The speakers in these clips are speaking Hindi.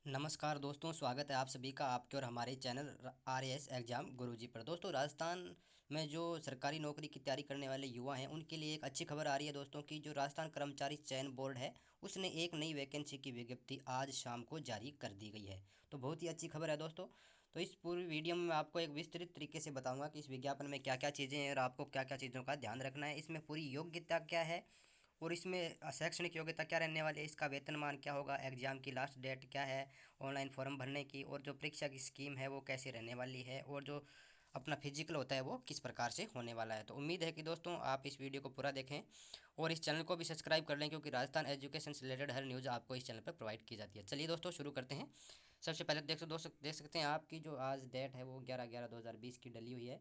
नमस्कार दोस्तों, स्वागत है आप सभी का आपके और हमारे चैनल RAS एग्ज़ाम गुरुजी पर। दोस्तों, राजस्थान में जो सरकारी नौकरी की तैयारी करने वाले युवा हैं उनके लिए एक अच्छी खबर आ रही है दोस्तों की जो राजस्थान कर्मचारी चयन बोर्ड है उसने एक नई वैकेंसी की विज्ञप्ति आज शाम को जारी कर दी गई है। तो बहुत ही अच्छी खबर है दोस्तों। तो इस पूरी वीडियो में मैं आपको एक विस्तृत तरीके से बताऊंगा कि इस विज्ञापन में क्या क्या चीज़ें हैं और आपको क्या क्या चीज़ों का ध्यान रखना है, इसमें पूरी योग्यता क्या है और इसमें शैक्षणिक योग्यता क्या रहने वाली है, इसका वेतनमान क्या होगा, एग्जाम की लास्ट डेट क्या है ऑनलाइन फॉर्म भरने की, और जो परीक्षा की स्कीम है वो कैसे रहने वाली है, और जो अपना फिजिकल होता है वो किस प्रकार से होने वाला है। तो उम्मीद है कि दोस्तों आप इस वीडियो को पूरा देखें और इस चैनल को भी सब्सक्राइब कर लें, क्योंकि राजस्थान एजुकेशन से रिलेटेड हर न्यूज़ आपको इस चैनल पर प्रोवाइड की जाती है। चलिए दोस्तों शुरू करते हैं। सबसे पहले देख सकते हैं आपकी जो आज डेट है वो 11/11/2020 की डली हुई है।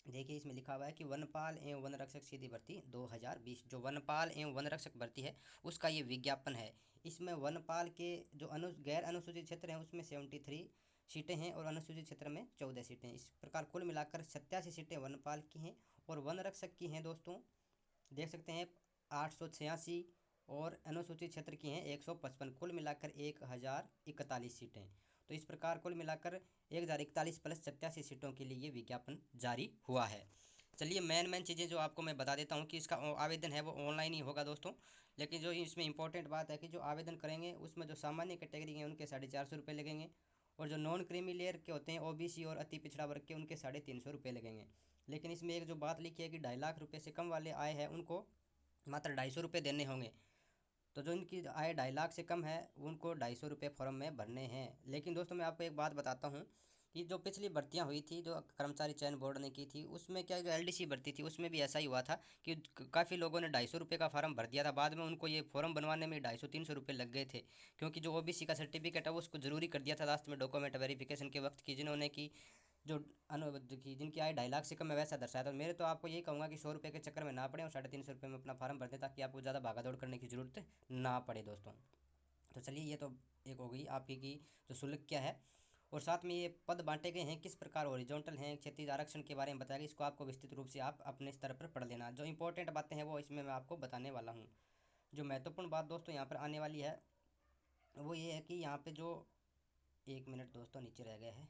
देखिए इसमें लिखा हुआ है कि वनपाल एवं वन रक्षक सीधी भर्ती 2020। जो वनपाल एवं वन रक्षक भर्ती है उसका ये विज्ञापन है। इसमें वनपाल के जो गैर अनुसूचित क्षेत्र हैं उसमें 73 सीटें हैं और अनुसूचित क्षेत्र में 14 सीटें हैं। इस प्रकार कुल मिलाकर 87 सीटें वनपाल की हैं और वन रक्षक की हैं दोस्तों, देख सकते हैं 886, और अनुसूचित क्षेत्र की हैं 155। कुल मिलाकर 1041 सीटें। तो इस प्रकार कुल मिलाकर 1041 प्लस 87 सीटों के लिए ये विज्ञापन जारी हुआ है। चलिए मेन चीज़ें जो आपको मैं बता देता हूँ कि इसका आवेदन है वो ऑनलाइन ही होगा दोस्तों। लेकिन जो इसमें इंपॉर्टेंट बात है कि जो आवेदन करेंगे उसमें जो सामान्य कैटेगरी हैं उनके 450 रुपये लगेंगे, और जो नॉन क्रीमी लेयर के होते हैं OBC और अति पिछड़ा वर्ग के उनके 350 रुपये लगेंगे। लेकिन इसमें एक जो बात लिखी है कि 2.5 लाख रुपये से कम वाले आए हैं उनको मात्र 250 रुपये देने होंगे। तो जो इनकी आय 2.5 लाख से कम है उनको 250 रुपये फॉर्म में भरने हैं। लेकिन दोस्तों मैं आपको एक बात बताता हूँ कि जो पिछली भर्तियां हुई थी जो कर्मचारी चयन बोर्ड ने की थी उसमें क्या, जो LDC भर्ती थी उसमें भी ऐसा ही हुआ था कि काफ़ी लोगों ने 250 रुपये का फार्म भर दिया था, बाद में उनको ये फॉर्म बनवाने में 250-300 रुपये लग गए थे। क्योंकि जो OBC का सर्टिफिकेट है वो उसको ज़रूरी कर दिया था लास्ट में डॉक्यूमेंट वेरिफिकेशन के वक्त की, जिन्होंने की जो अनुबद्ध की जिनकी आय 2.5 लाख से कम है वैसा दर्शाया। तो मेरे तो आपको यही कहूँगा कि 100 रुपये के चक्कर में ना पड़े और 350 रुपये में अपना फार्म भर दें, ताकि आपको ज़्यादा भागा दौड़ करने की ज़रूरत ना पड़े दोस्तों। तो चलिए ये तो एक हो गई आपकी की जो शुल्क क्या है, और साथ में ये पद बांटे गए हैं किस प्रकार, हॉरिजॉन्टल हैं, क्षैतिज आरक्षण के बारे में बताया गया। इसको आपको विस्तृत रूप से आप अपने स्तर पर पढ़ लेना। जो इंपॉर्टेंट बातें हैं वो इसमें मैं आपको बताने वाला हूँ। जो महत्वपूर्ण बात दोस्तों यहाँ पर आने वाली है वो ये है कि यहाँ पे जो, एक मिनट दोस्तों नीचे रह गया है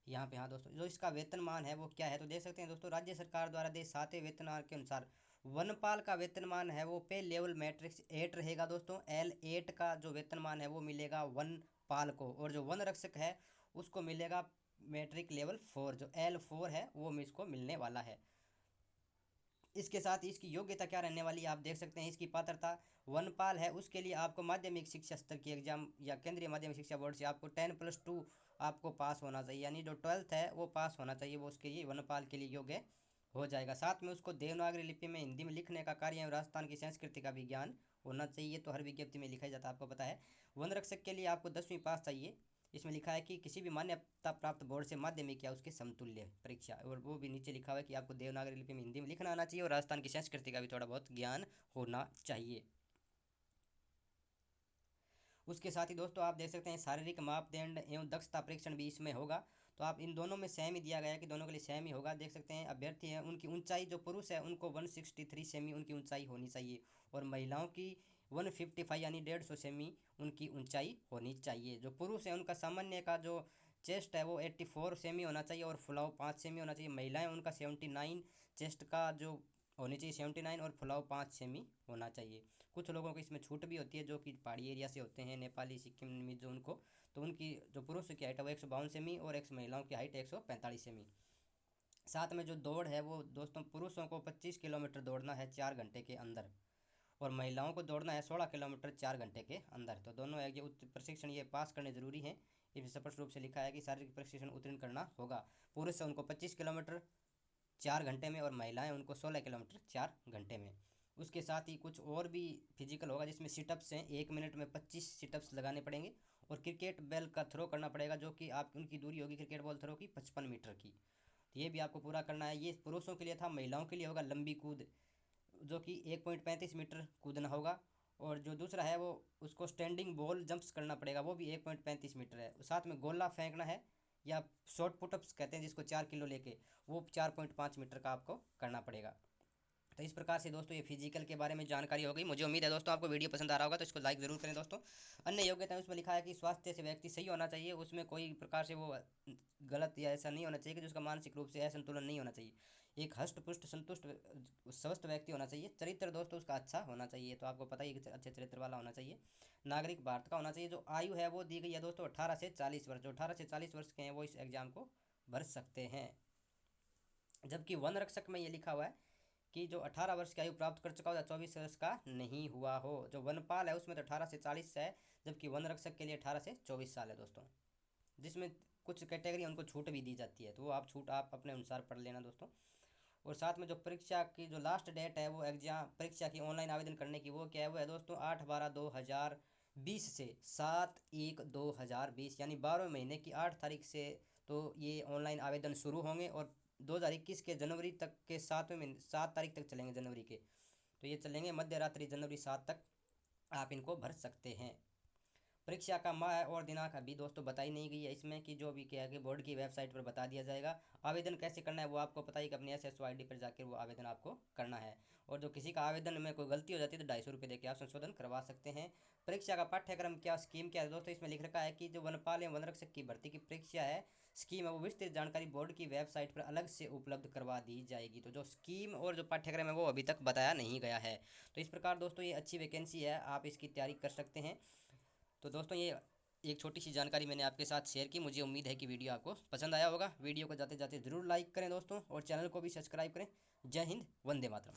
यहाँ पे, हाँ दोस्तों जो इसका वेतनमान है वो क्या है, तो देख सकते हैं दोस्तों राज्य सरकार द्वारा दे 7वें वेतनमान के अनुसार वनपाल का वेतनमान है वो पे लेवल मैट्रिक्स 8 रहेगा दोस्तों। L8 का जो वेतनमान है वो मिलेगा वनपाल को, और जो वन रक्षक है उसको मिलेगा मैट्रिक लेवल 4, जो L4 है वो इसको मिलने वाला है। इसके साथ इसकी योग्यता क्या रहने वाली है आप देख सकते हैं। इसकी पात्रता, वनपाल है उसके लिए आपको माध्यमिक शिक्षा स्तर की एग्जाम या केंद्रीय माध्यमिक शिक्षा बोर्ड से आपको 10+2 आपको पास होना चाहिए, यानी जो 12th है वो पास होना चाहिए, वो उसके लिए वनपाल के लिए योग्य हो जाएगा। साथ में उसको देवनागरी लिपि में हिंदी में लिखने का कार्य एवं राजस्थान की संस्कृति का भी ज्ञान होना चाहिए। तो हर विज्ञप्ति में लिखा जाता है, आपको पता है। वन रक्षक के लिए आपको 10वीं पास चाहिए। इसमें लिखा है कि किसी भी मान्यता प्राप्त बोर्ड से माध्यमिक या उसके समतुल्य परीक्षा, और वो भी नीचे लिखा हुआ है कि आपको देवनागरी लिपि में हिंदी में लिखना आना चाहिए और राजस्थान की संस्कृति का भी थोड़ा बहुत ज्ञान होना चाहिए। उसके साथ ही दोस्तों आप देख सकते हैं शारीरिक मापदंड एवं दक्षता परीक्षण भी इसमें होगा। तो आप इन दोनों में सेम ही दिया गया है कि दोनों के लिए सेम ही होगा। देख सकते हैं अभ्यर्थी हैं उनकी ऊंचाई, जो पुरुष है उनको 163 सेमी उनकी ऊंचाई होनी चाहिए, और महिलाओं की 155 यानी 150 सेमी उनकी ऊंचाई होनी चाहिए। जो पुरुष है उनका सामान्य का जो चेस्ट है वो 84 सेमी होना चाहिए और फुलाव 5 सेमी होना चाहिए। महिलाएं उनका 79 चेस्ट का जो होनी चाहिए 79, और फुलाव 5 सेमी होना चाहिए। कुछ लोगों को इसमें छूट भी होती है जो कि पहाड़ी एरिया से होते हैं, नेपाली सिक्किम में जो उनको, तो उनकी जो पुरुष की हाइट है वो 152 सेमी और एक महिलाओं की हाइट 145 सेमी। साथ में जो दौड़ है वो दोस्तों पुरुषों को 25 किलोमीटर दौड़ना है 4 घंटे के अंदर, और महिलाओं को दौड़ना है 16 किलोमीटर 4 घंटे के अंदर। तो दोनों एक ये प्रशिक्षण ये पास करने जरूरी है। इसमें स्पष्ट रूप से लिखा है कि शारीरिक प्रशिक्षण उत्तीर्ण करना होगा। पुरुष से उनको 25 किलोमीटर 4 घंटे में, और महिलाएं उनको 16 किलोमीटर 4 घंटे में। उसके साथ ही कुछ और भी फिजिकल होगा जिसमें सिटअप्स हैं, 1 मिनट में 25 सिटअप्स लगाने पड़ेंगे, और क्रिकेट बॉल का थ्रो करना पड़ेगा, जो कि आप उनकी दूरी होगी क्रिकेट बॉल थ्रो की 55 मीटर की। तो ये भी आपको पूरा करना है। ये पुरुषों के लिए था। महिलाओं के लिए होगा लंबी कूद, जो कि 1.35 मीटर कूदना होगा, और जो दूसरा है वो उसको स्टैंडिंग बॉल जंप्स करना पड़ेगा, वो भी 1.35 मीटर है। साथ में गोला फेंकना है, या शॉर्ट पुटअप्स कहते हैं जिसको 4 किलो लेके, वो 4.5 मीटर का आपको करना पड़ेगा। तो इस प्रकार से दोस्तों ये फिजिकल के बारे में जानकारी हो गई। मुझे उम्मीद है दोस्तों आपको वीडियो पसंद आ रहा होगा, तो इसको लाइक ज़रूर करें दोस्तों। अन्य योग्यता उसमें लिखा है कि स्वास्थ्य से व्यक्ति सही होना चाहिए, उसमें कोई प्रकार से वो गलत या ऐसा नहीं होना चाहिए कि जिसका मानसिक रूप से असंतुलन नहीं होना चाहिए। एक हष्ट पुष्ट संतुष्ट स्वस्थ व्यक्ति होना चाहिए। चरित्र दोस्तों उसका अच्छा होना चाहिए, तो आपको पता ही है कि अच्छे चरित्र वाला होना चाहिए। नागरिक भारत का होना चाहिए। जो आयु है वो दी गई है दोस्तों 18 से 40 वर्ष। जो 18 से 40 वर्ष के हैं वो इस एग्ज़ाम को भर सकते हैं। जबकि वन रक्षक में ये लिखा हुआ है कि जो 18 वर्ष की आयु प्राप्त कर चुका हो या 24 वर्ष का नहीं हुआ हो। जो वनपाल है उसमें तो 18 से 40 है, जबकि वन रक्षक के लिए 18 से 24 साल है दोस्तों। जिसमें कुछ कैटेगरी उनको छूट भी दी जाती है, तो वो आप छूट आप अपने अनुसार पढ़ लेना दोस्तों। और साथ में जो परीक्षा की जो लास्ट डेट है वो एग्जाम परीक्षा की ऑनलाइन आवेदन करने की, वो क्या है, वो है दोस्तों 8/12/2020 से 7/1/2020, यानी 12 महीने की 8 तारीख से तो ये ऑनलाइन आवेदन शुरू होंगे और 2021 के जनवरी तक के 7वें महीने 7 तारीख तक चलेंगे जनवरी के। तो ये चलेंगे मध्य रात्रि जनवरी 7 तक आप इनको भर सकते हैं। परीक्षा का माह और दिनांक अभी दोस्तों बताई नहीं गई है इसमें, कि जो भी क्या है कि बोर्ड की वेबसाइट पर बता दिया जाएगा। आवेदन कैसे करना है वो आपको पता ही कि अपनी SSO ID पर जाकर वो आवेदन आपको करना है। और जो किसी का आवेदन में कोई गलती हो जाती है तो 250 रुपये देकर आप संशोधन करवा सकते हैं। परीक्षा का पाठ्यक्रम क्या स्कीम क्या है दोस्तों, इसमें लिख रखा है कि जो वनपाल एवं वनरक्षक की भर्ती की परीक्षा है स्कीम है वो विस्तृत जानकारी बोर्ड की वेबसाइट पर अलग से उपलब्ध करवा दी जाएगी। तो जो स्कीम और जो पाठ्यक्रम है वो अभी तक बताया नहीं गया है। तो इस प्रकार दोस्तों ये अच्छी वैकेंसी है, आप इसकी तैयारी कर सकते हैं। तो दोस्तों ये एक छोटी सी जानकारी मैंने आपके साथ शेयर की। मुझे उम्मीद है कि वीडियो आपको पसंद आया होगा। वीडियो को जाते जाते ज़रूर लाइक करें दोस्तों, और चैनल को भी सब्सक्राइब करें। जय हिंद, वंदे मातरम।